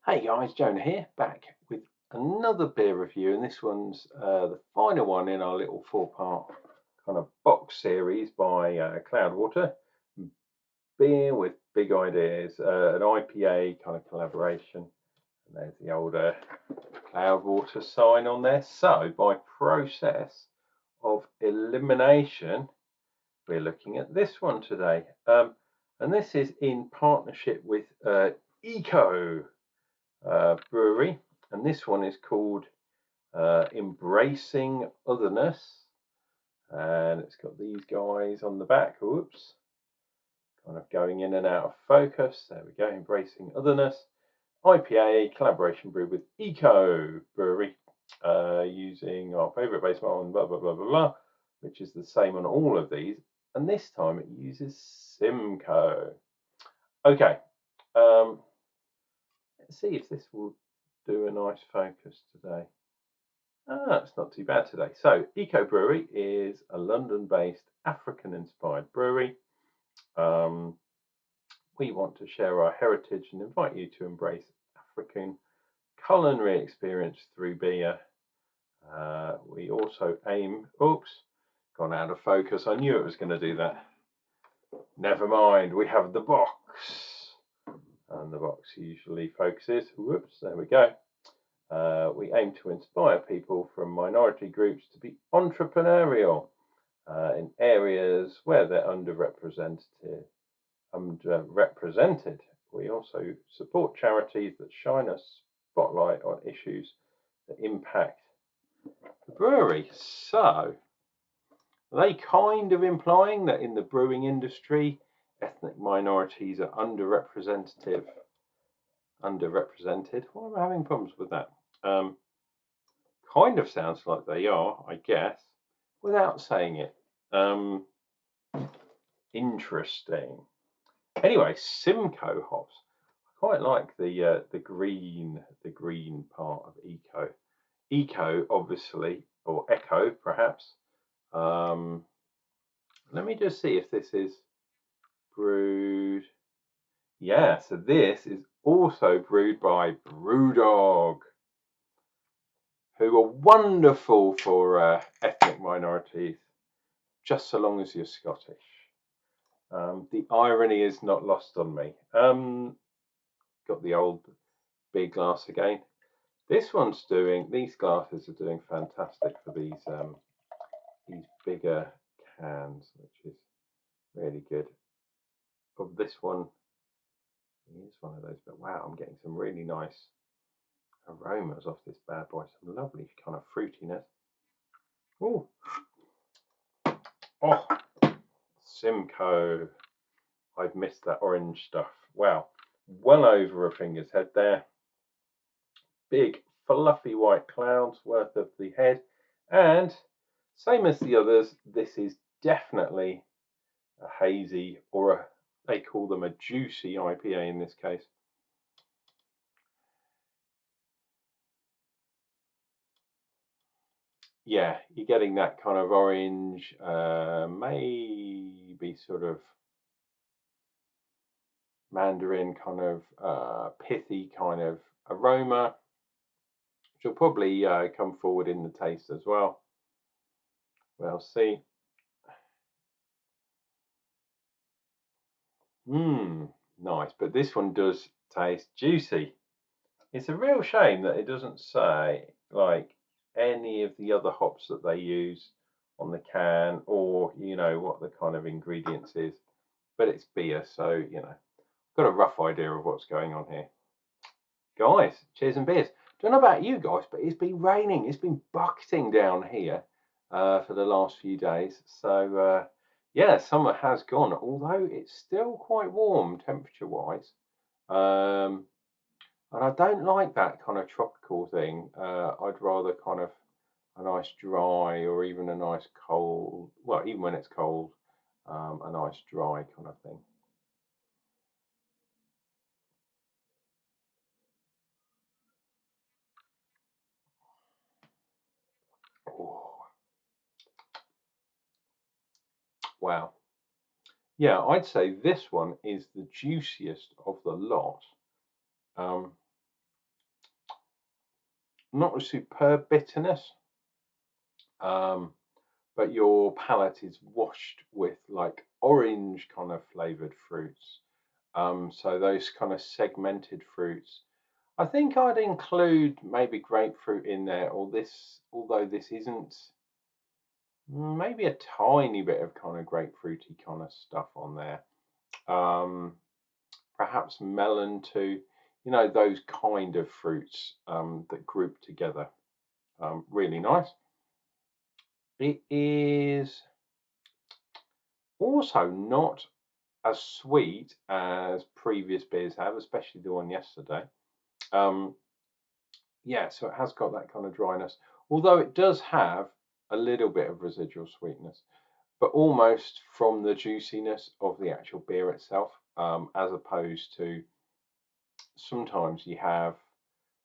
Hey guys, Jonah here, back with another beer review, and this one's the final one in our little four-part kind of box series by Cloudwater. Beer with big ideas, an IPA kind of collaboration, and there's the older Cloudwater sign on there. So by process of elimination, we're looking at this one today, and this is in partnership with Eco brewery, and this one is called Embracing Otherness, and it's got these guys on the back. Whoops, kind of going in and out of focus. There we go. Embracing Otherness IPA collaboration brew with Eco Brewery, using our favourite base model and blah blah blah blah blah, which is the same on all of these, and this time it uses Simcoe. Okay, let's see if this will do a nice focus today. It's not too bad today. So, Eco Brewery is a London-based African-inspired brewery. We want to share our heritage and invite you to embrace African culinary experience through beer. We also aim, oops, gone out of focus. I knew it was going to do that. Never mind, we have the box. And the box usually focuses. Whoops, there we go. We aim to inspire people from minority groups to be entrepreneurial in areas where they're underrepresented. We also support charities that shine a spotlight on issues that impact the brewery. So, are they kind of implying that in the brewing industry, ethnic minorities are underrepresented? Why am I having problems with that? Kind of sounds like they are, I guess, without saying it. Interesting. Anyway, Simcoe hops. I quite like the green part of Eco. Eco, obviously, or Echo, perhaps. Let me just see if this is brewed. Yeah, so this is also brewed by Brewdog, who are wonderful for ethnic minorities, just so long as you're Scottish. The irony is not lost on me. Got the old big glass again. These glasses are doing fantastic for these bigger cans, which is really good. Of this one, here's one of those, but wow, I'm getting some really nice aromas off this bad boy. Some lovely kind of fruitiness. Oh, Simcoe. I've missed that orange stuff. Wow, well over a finger's head there. Big fluffy white clouds worth of the head, and same as the others, this is definitely a hazy, or they call them a juicy IPA in this case. Yeah, you're getting that kind of orange, maybe sort of mandarin kind of pithy kind of aroma, which will probably come forward in the taste as well. We'll see. Nice, but this one does taste juicy. It's a real shame that it doesn't say like any of the other hops that they use on the can, or what the kind of ingredients is, but it's beer, so got a rough idea of what's going on here. Guys, cheers and beers. Don't know about you guys, but it's been raining. It's been bucketing down here for the last few days. So yeah, summer has gone, although it's still quite warm temperature-wise. And I don't like that kind of tropical thing. I'd rather kind of a nice dry, or even a nice cold, well, even when it's cold, a nice dry kind of thing. Oh, wow. Yeah, I'd say this one is the juiciest of the lot. not a superb bitterness, but your palate is washed with like orange kind of flavored fruits. So those kind of segmented fruits. I think I'd include maybe grapefruit in there, or this, although this isn't, maybe a tiny bit of kind of grapefruity kind of stuff on there. Perhaps melon too. You know, those kind of fruits that group together. Really nice. It is also not as sweet as previous beers have, especially the one yesterday. Yeah, so it has got that kind of dryness, although it does have a little bit of residual sweetness, but almost from the juiciness of the actual beer itself, as opposed to sometimes you have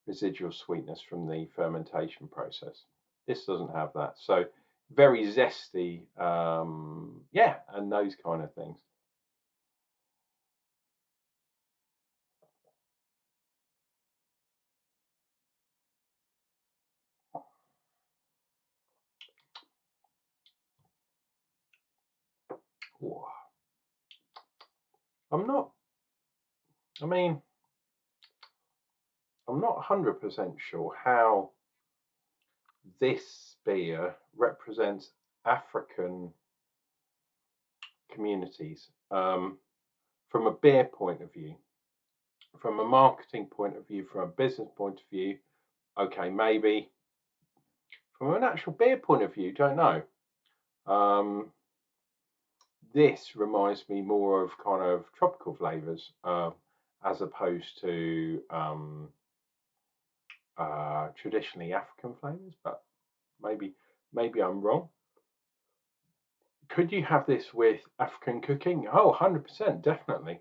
residual sweetness from the fermentation process. This doesn't have that, so very zesty, yeah, and those kind of things. Ooh. I'm not, I mean, I'm not 100% sure how this beer represents African communities, from a beer point of view, from a marketing point of view, from a business point of view. Okay, maybe from an actual beer point of view, don't know. This reminds me more of kind of tropical flavors, as opposed to traditionally African flavors, but maybe I'm wrong. Could you have this with African cooking? Oh, 100%, definitely.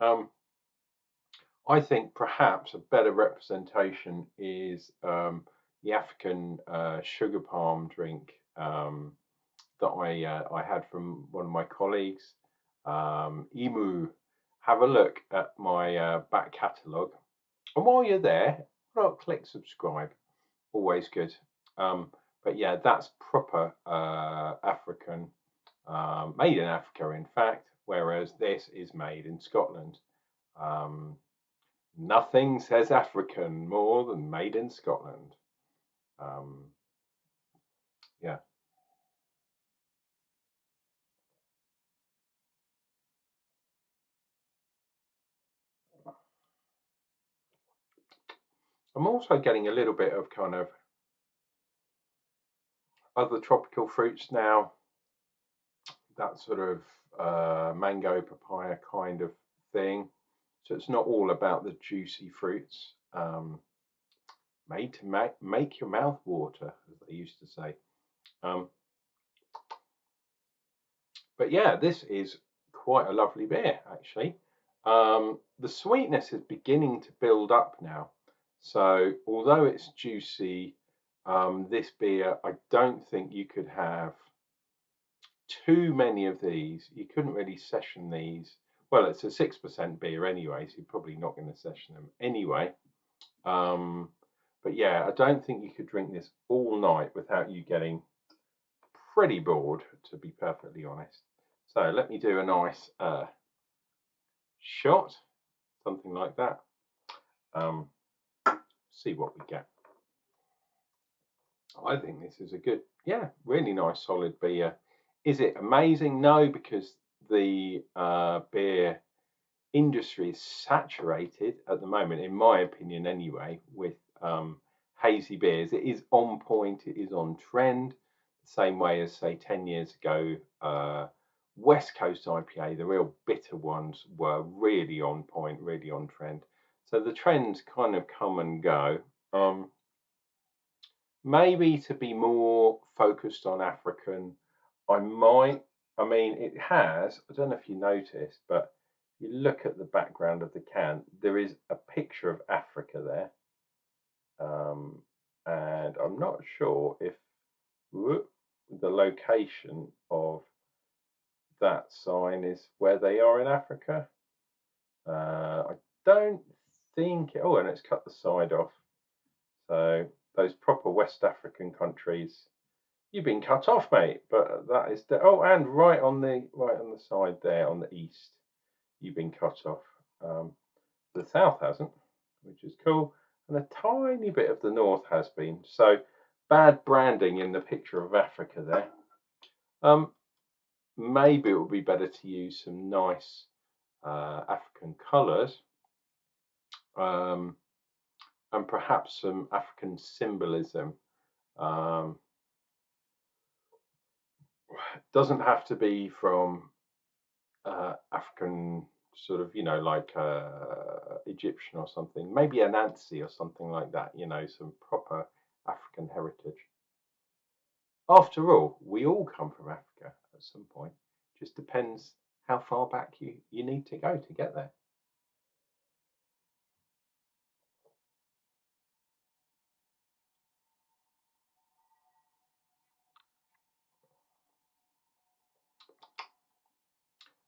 I think perhaps a better representation is the African sugar palm drink that I had from one of my colleagues, Emu. Have a look at my back catalogue, and while you're there, why not click subscribe? Always good. But yeah, that's proper African, made in Africa, in fact, whereas this is made in Scotland. Nothing says African more than made in Scotland. Yeah. I'm also getting a little bit of kind of other tropical fruits now, that sort of mango, papaya kind of thing. So it's not all about the juicy fruits, made to make your mouth water, as they used to say. Um, but yeah, this is quite a lovely beer, actually. The sweetness is beginning to build up now. So although it's juicy, this beer, I don't think you could have too many of these. You couldn't really session these. Well, it's a 6% beer anyway, so you're probably not going to session them anyway. But yeah, I don't think you could drink this all night without you getting pretty bored, to be perfectly honest. So let me do a nice shot, something like that. See what we get. I think this is a good, yeah, really nice solid beer. Is it amazing? No, because the beer industry is saturated at the moment, in my opinion anyway, with hazy beers. It is on point, it is on trend, the same way as, say, 10 years ago, West Coast IPA, the real bitter ones, were really on point, really on trend. So the trends kind of come and go. Maybe to be more focused on African, I might, I mean, it has, I don't know if you noticed, but you look at the background of the can, there is a picture of Africa there. And I'm not sure if the location of that sign is where they are in Africa. I don't think, oh, and it's cut the side off. So those proper West African countries, you've been cut off, mate. But that is the and right on the side there on the east, you've been cut off. The south hasn't, which is cool, and a tiny bit of the north has been. So bad branding in the picture of Africa there. Maybe it would be better to use some nice African colours, and perhaps some African symbolism. Doesn't have to be from African sort of, like Egyptian or something. Maybe a Nancy or something like that. Some proper African heritage. After all, we all come from Africa at some point. Just depends how far back you need to go to get there.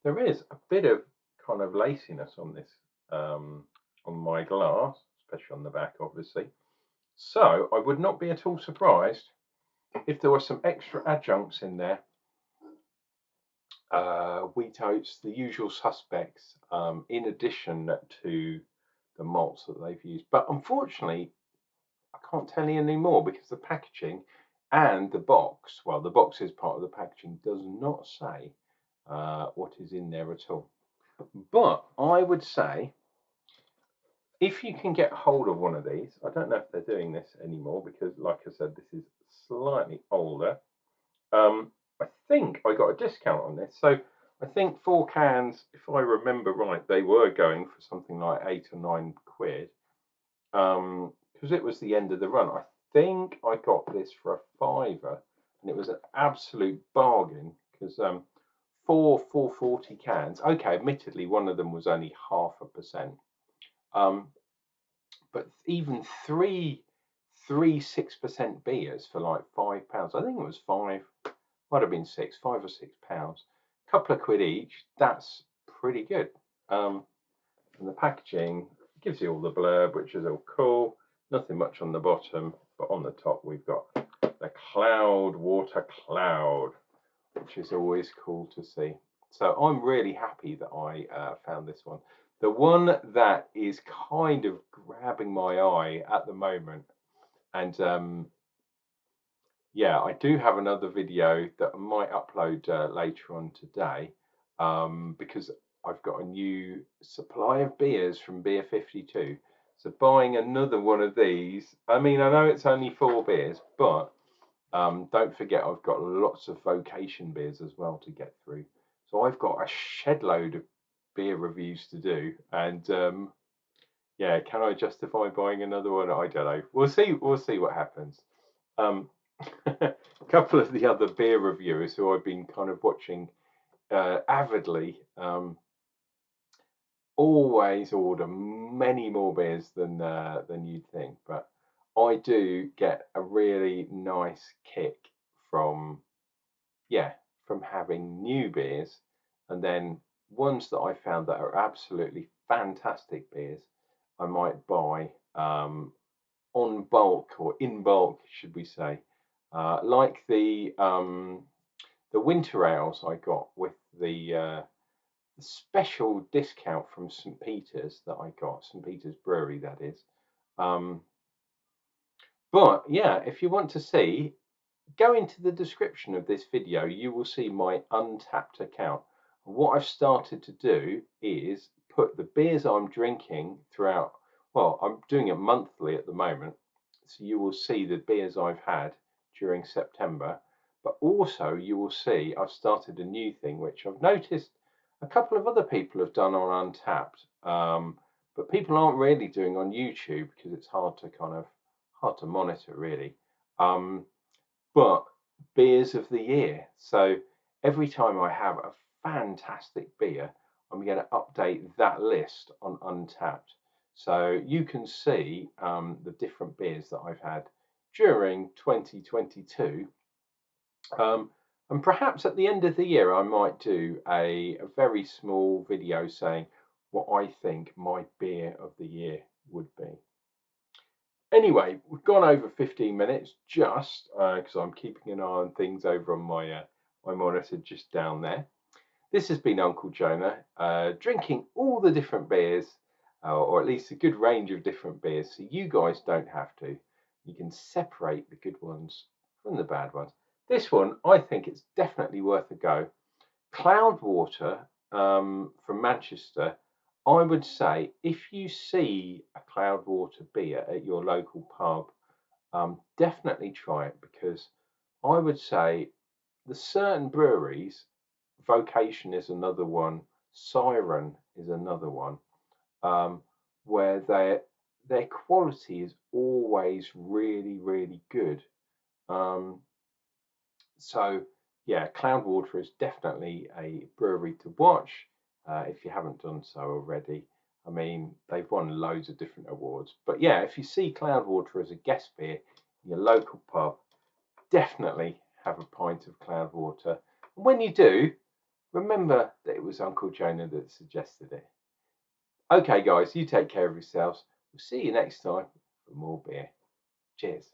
There is a bit of kind of laciness on this, on my glass, especially on the back, obviously. So I would not be at all surprised if there were some extra adjuncts in there. Wheat oats, the usual suspects, in addition to the malts that they've used. But unfortunately, I can't tell you any more because the packaging and the box, well, the box is part of the packaging, does not say what is in there at all. But I would say, if you can get hold of one of these, I don't know if they're doing this anymore because, like I said, this is slightly older. I think I got a discount on this. So I think 4 cans, if I remember right, they were going for something like 8 or 9 quid. Because it was the end of the run. I think I got this for a £5, and it was an absolute bargain because 440 cans. Okay, admittedly, one of them was only 0.5%. But even three 6% beers for like £5. I think it was 5, might have been 6, £5 or £6. A couple of quid each. That's pretty good. And the packaging gives you all the blurb, which is all cool. Nothing much on the bottom, but on the top we've got the Cloudwater Cloud, which is always cool to see. So I'm really happy that I found this one. The one that is kind of grabbing my eye at the moment, and yeah, I do have another video that I might upload later on today, because I've got a new supply of beers from Beer 52. So buying another one of these, I mean, I know it's only 4 beers, but don't forget I've got lots of vocation beers as well to get through. So I've got a shed load of beer reviews to do, and yeah, can I justify buying another one? I don't know. We'll see what happens. A couple of the other beer reviewers who I've been kind of watching avidly always order many more beers than you'd think, but I do get a really nice kick from having new beers, and then ones that I found that are absolutely fantastic beers I might buy on bulk, or in bulk should we say, like the winter ales I got with the special discount from St. Peter's that I got, St. Peter's Brewery that is. But yeah, if you want to see, go into the description of this video, you will see my Untapped account. What I've started to do is put the beers I'm drinking throughout, well, I'm doing it monthly at the moment, so you will see the beers I've had during September, but also you will see I've started a new thing which I've noticed a couple of other people have done on Untapped, but people aren't really doing on YouTube because it's hard to monitor really. But beers of the year. So every time I have a fantastic beer, I'm going to update that list on Untapped. So you can see the different beers that I've had during 2022. And perhaps at the end of the year, I might do a very small video saying what I think my beer of the year would be. Anyway, we've gone over 15 minutes just because I'm keeping an eye on things over on my my monitor just down there. This has been Unclejona, drinking all the different beers, or at least a good range of different beers, so you guys don't have to. You can separate the good ones from the bad ones. This one, I think it's definitely worth a go. Cloudwater from Manchester, I would say if you see a Cloudwater beer at your local pub, definitely try it, because I would say the certain breweries, Vocation is another one, Siren is another one, where their quality is always really, really good. Um, so yeah, Cloudwater is definitely a brewery to watch if you haven't done so already. I mean, they've won loads of different awards. But yeah, if you see Cloudwater as a guest beer in your local pub, definitely have a pint of Cloudwater. And when you do, remember that it was Unclejona that suggested it. Okay, guys, you take care of yourselves. We'll see you next time for more beer. Cheers.